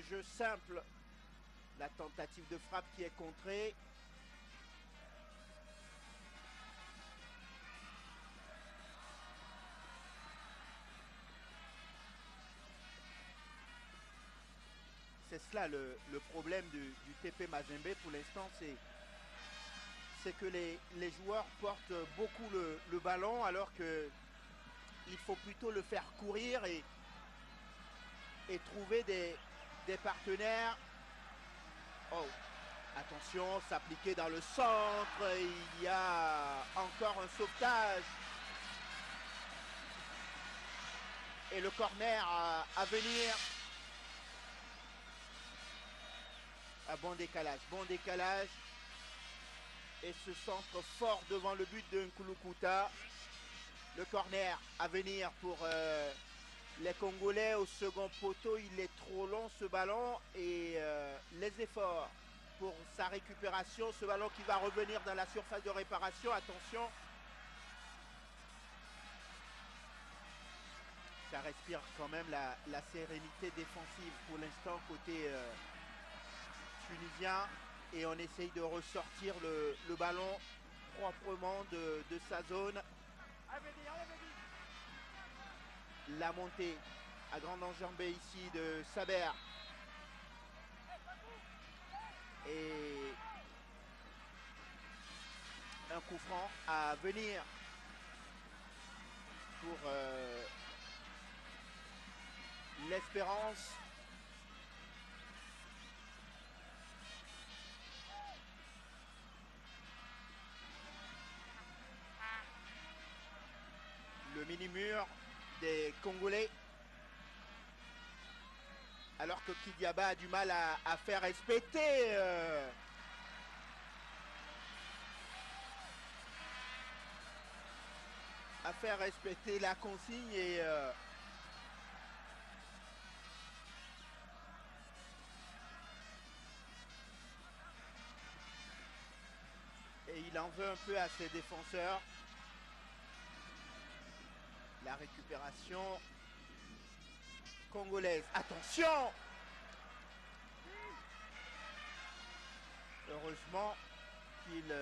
jeu simple. La tentative de frappe qui est contrée. C'est cela le problème du TP Mazembe pour l'instant, c'est que les joueurs portent beaucoup le ballon alors que il faut plutôt le faire courir et trouver des partenaires. Oh, attention, s'appliquer dans le centre, il y a encore un sauvetage. Et le corner à venir. Ah, bon décalage. Et ce centre fort devant le but de Nkulukuta. Le corner à venir pour les Congolais au second poteau. Il est trop long ce ballon et les efforts pour sa récupération. Ce ballon qui va revenir dans la surface de réparation. Attention. Ça respire quand même la sérénité défensive pour l'instant côté tunisien. Et on essaye de ressortir le ballon proprement de sa zone. La montée à grande enjambée ici de Saber. Et un coup franc à venir pour l'Espérance. Le mini-mur des Congolais. Alors que Kidiaba a du mal à faire respecter la consigne et il en veut un peu à ses défenseurs. La récupération congolaise. Attention! Heureusement qu'il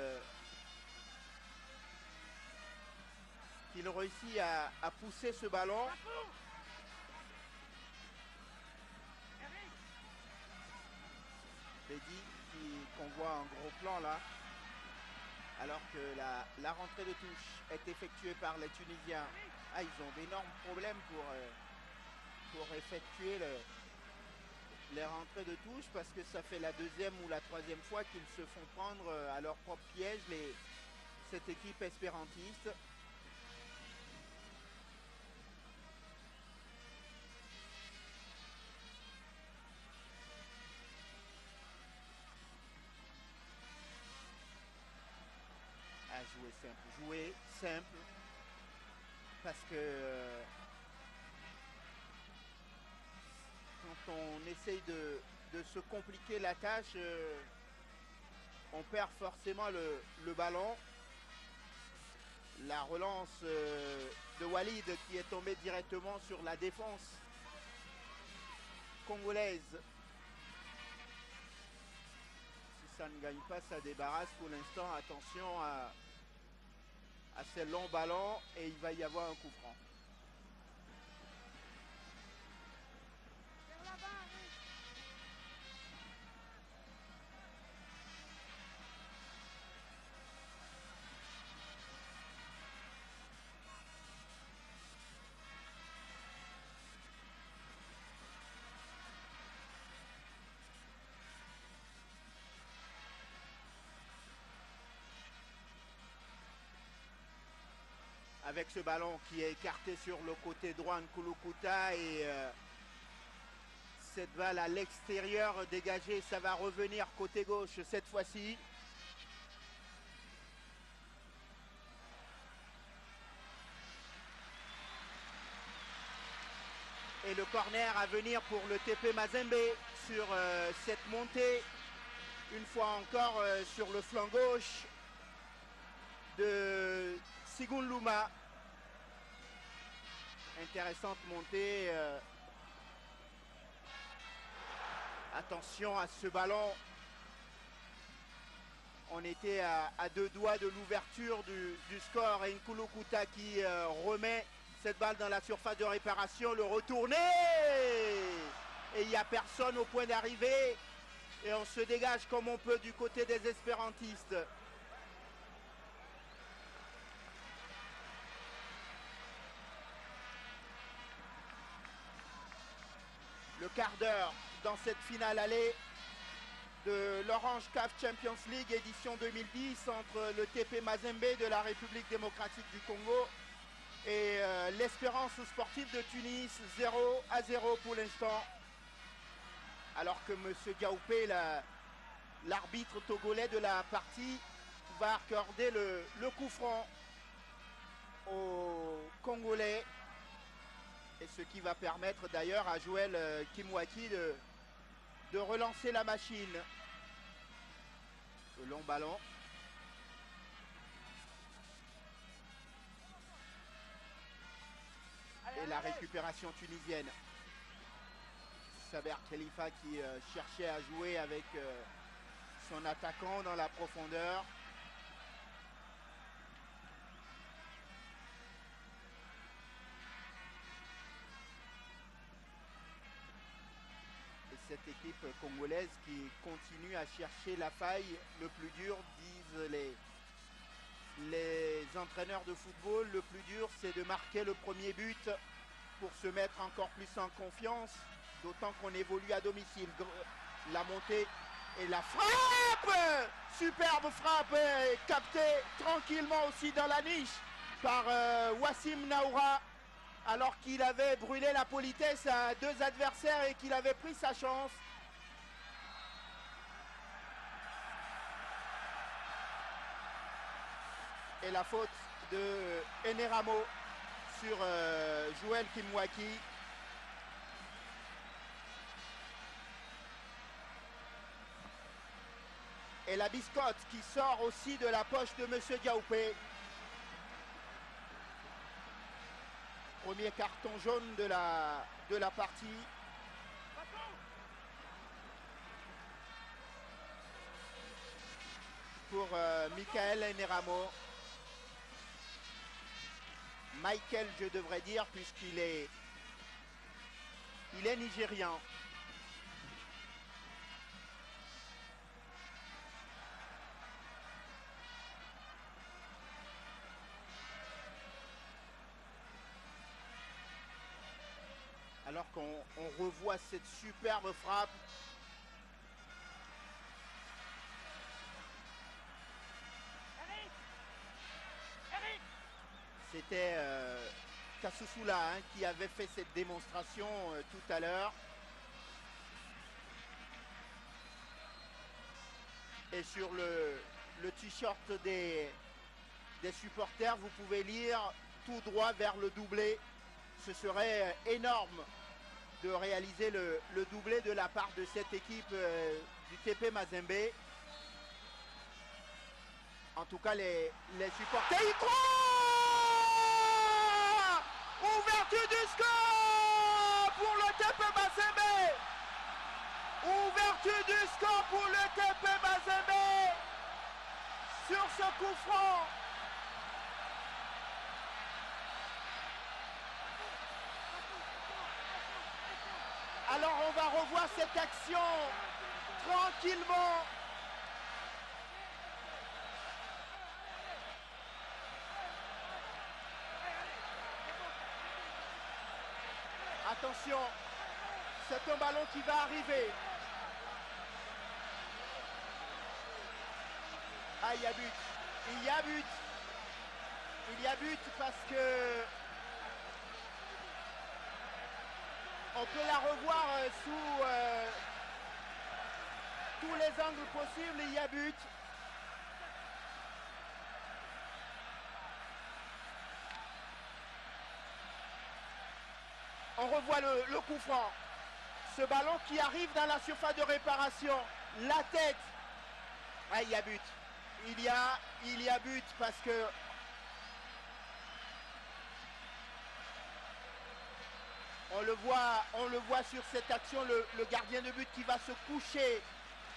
réussit à pousser ce ballon. Bédi qu'on voit en gros plan là. Alors que la rentrée de touche est effectuée par les Tunisiens. Ah, ils ont d'énormes problèmes pour effectuer les rentrées de touche parce que ça fait la deuxième ou la troisième fois qu'ils se font prendre à leur propre piège, cette équipe espérantiste. À jouer simple, parce que quand on essaye de se compliquer la tâche, on perd forcément le ballon. La relance de Walid qui est tombé directement sur la défense congolaise. Si ça ne gagne pas, ça débarrasse pour l'instant. Attention à ces longs ballons et il va y avoir un coup franc. Avec ce ballon qui est écarté sur le côté droit, Nkulukuta et cette balle à l'extérieur dégagée, ça va revenir côté gauche cette fois-ci. Et le corner à venir pour le TP Mazembe sur cette montée. Une fois encore sur le flanc gauche de Sigoun Louma. Intéressante montée. Attention à ce ballon. On était à deux doigts de l'ouverture du score et N'Koulou Kouta qui remet cette balle dans la surface de réparation, le retourné. Et il n'y a personne au point d'arrivée. Et on se dégage comme on peut du côté des espérantistes. Le quart d'heure dans cette finale allée de l'Orange CAF Champions League édition 2010 entre le TP Mazembe de la République démocratique du Congo et l'Espérance sportive de Tunis, 0-0 pour l'instant. Alors que M. Diaoupé, l'arbitre togolais de la partie, va accorder le coup franc aux Congolais. Et ce qui va permettre d'ailleurs à Joël Kimwaki de relancer la machine. Le long ballon. Et la récupération tunisienne. Saber Khalifa qui cherchait à jouer avec son attaquant dans la profondeur. Et cette équipe congolaise qui continue à chercher la faille. Le plus dur, disent les entraîneurs de football, le plus dur c'est de marquer le premier but pour se mettre encore plus en confiance. D'autant qu'on évolue à domicile. La montée et la frappe. Superbe frappe captée tranquillement aussi dans la niche par Wassim Naoura. Alors qu'il avait brûlé la politesse à deux adversaires et qu'il avait pris sa chance. Et la faute de Eneramo sur Joël Kimwaki. Et la biscotte qui sort aussi de la poche de M. Diaoupé. Premier carton jaune de la partie. Pour Michael Eneramo. Michael, je devrais dire, puisqu'il est nigérian. Alors qu'on revoit cette superbe frappe. C'était Kassusula qui avait fait cette démonstration tout à l'heure. Et sur le t-shirt des supporters, vous pouvez lire tout droit vers le doublé. Ce serait énorme de réaliser le doublé de la part de cette équipe du TP Mazembe. En tout cas, les supporters y croient. Ouverture du score pour le TP Mazembe. Ouverture du score pour le TP Mazembe sur ce coup franc. Alors on va revoir cette action tranquillement. Attention, c'est un ballon qui va arriver. Ah, il y a but. Il y a but. Il y a but parce que on peut la revoir sous tous les angles possibles. Il y a but. On revoit le coup franc. Ce ballon qui arrive dans la surface de réparation. La tête. Ah, il y a but. Il y a but parce que On le voit sur cette action, le gardien de but qui va se coucher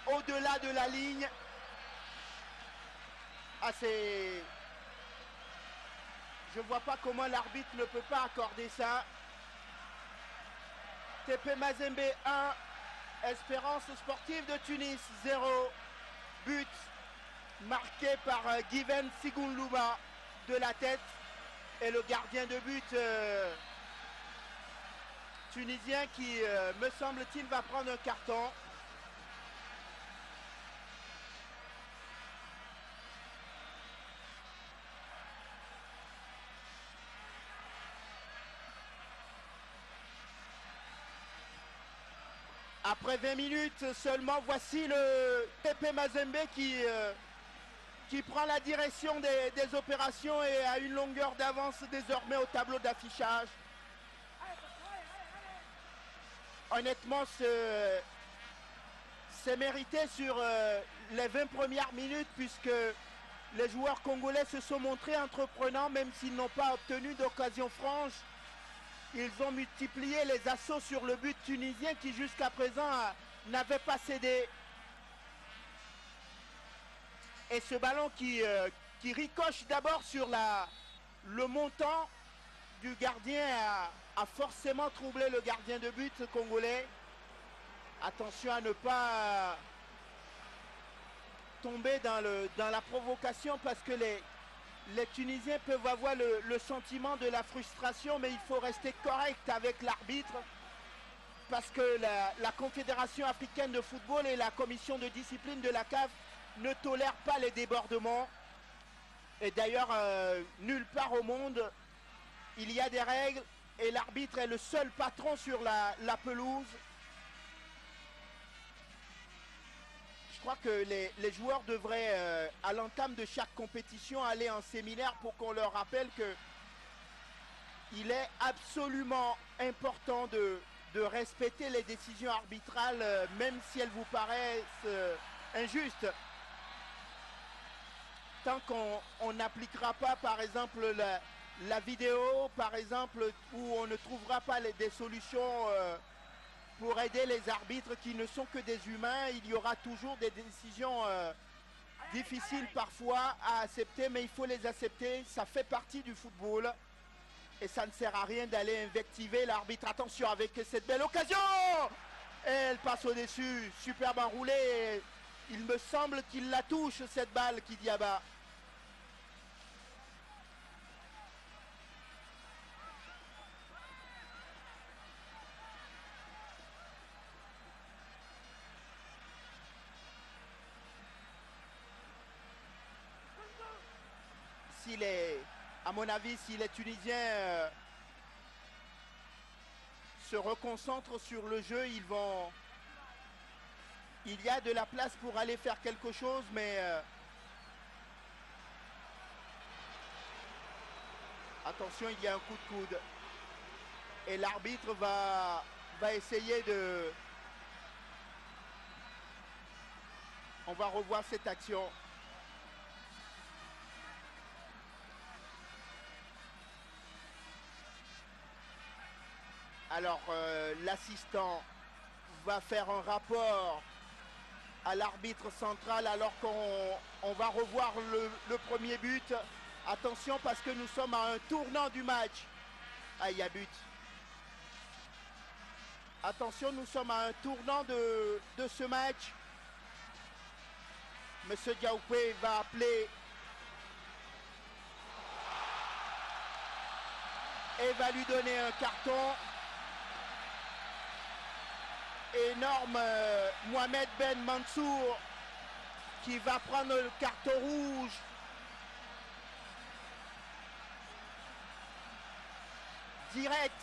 au-delà de la ligne. Ah, c'est... Je ne vois pas comment l'arbitre ne peut pas accorder ça. TP Mazembe 1, Espérance sportive de Tunis 0. But marqué par Given Sigunluba de la tête. Et le gardien de but tunisien qui, me semble-t-il, va prendre un carton. Après 20 minutes seulement, voici le TP Mazembe qui prend la direction des opérations et a une longueur d'avance désormais au tableau d'affichage. Honnêtement, c'est mérité sur les 20 premières minutes puisque les joueurs congolais se sont montrés entreprenants même s'ils n'ont pas obtenu d'occasion franche. Ils ont multiplié les assauts sur le but tunisien qui jusqu'à présent n'avait pas cédé. Et ce ballon qui ricoche d'abord sur le montant du gardien a forcément troublé le gardien de but congolais. Attention à ne pas tomber dans la provocation parce que les Tunisiens peuvent avoir le sentiment de la frustration, mais il faut rester correct avec l'arbitre parce que la Confédération africaine de football et la commission de discipline de la CAF ne tolèrent pas les débordements. Et d'ailleurs, nulle part au monde, il y a des règles et l'arbitre est le seul patron sur la pelouse. Je crois que les joueurs devraient, à l'entame de chaque compétition, aller en séminaire pour qu'on leur rappelle que il est absolument important de respecter les décisions arbitrales, même si elles vous paraissent injustes. Tant qu'on n'appliquera pas, par exemple, la vidéo, par exemple, où on ne trouvera pas des solutions pour aider les arbitres qui ne sont que des humains, il y aura toujours des décisions difficiles parfois à accepter, mais il faut les accepter, ça fait partie du football et ça ne sert à rien d'aller invectiver l'arbitre. Attention avec cette belle occasion et elle passe au-dessus, superbe enroulé, il me semble qu'il la touche cette balle, Kidiaba. À mon avis, si les Tunisiens se reconcentrent sur le jeu, il y a de la place pour aller faire quelque chose, mais attention, il y a un coup de coude. Et l'arbitre va essayer de... On va revoir cette action. Alors, l'assistant va faire un rapport à l'arbitre central alors qu'on va revoir le premier but. Attention parce que nous sommes à un tournant du match. Ah, il y a but. Attention, nous sommes à un tournant de ce match. Monsieur Diaoupé va appeler et va lui donner un carton. Énorme Mohamed Ben Mansour qui va prendre le carton rouge. Direct